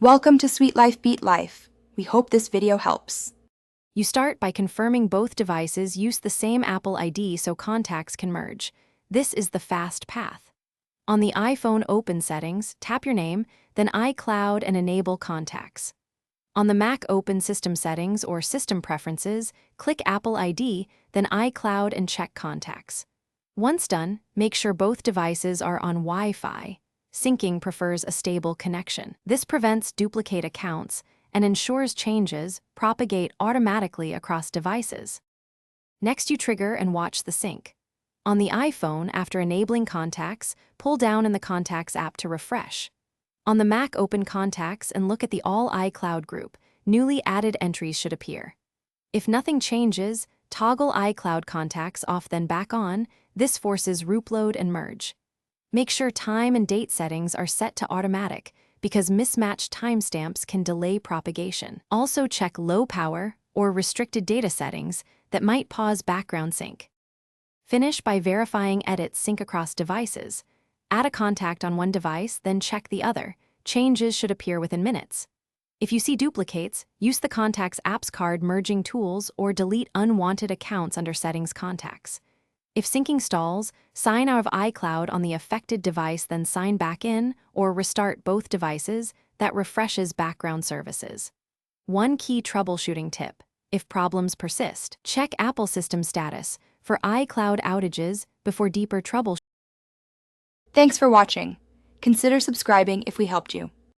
Welcome to Sweet Life Beat Life. We hope this video helps. You start by confirming both devices use the same Apple ID so contacts can merge. This is the fast path. On the iPhone Open settings, tap your name, then iCloud and enable contacts. On the Mac Open System settings or System Preferences, click Apple ID, then iCloud and check contacts. Once done, make sure both devices are on Wi-Fi. Syncing prefers a stable connection. This prevents duplicate accounts and ensures changes propagate automatically across devices. Next, you trigger and watch the sync. On the iPhone, after enabling contacts, pull down in the Contacts app to refresh. On the Mac, open Contacts and look at the All iCloud group. Newly added entries should appear. If nothing changes, toggle iCloud contacts off then back on. This forces Roupload and merge. Make sure time and date settings are set to automatic because mismatched timestamps can delay propagation. Also check low power or restricted data settings that might pause background sync. Finish by verifying edits sync across devices. Add a contact on one device, then check the other. Changes should appear within minutes. If you see duplicates, use the Contacts Apps card merging tools or delete unwanted accounts under Settings Contacts. If syncing stalls, sign out of iCloud on the affected device, then sign back in or restart both devices. That refreshes background services. One key troubleshooting tip: if problems persist, check Apple System status for iCloud outages before deeper troubleshooting. Thanks for watching. Consider subscribing if we helped you.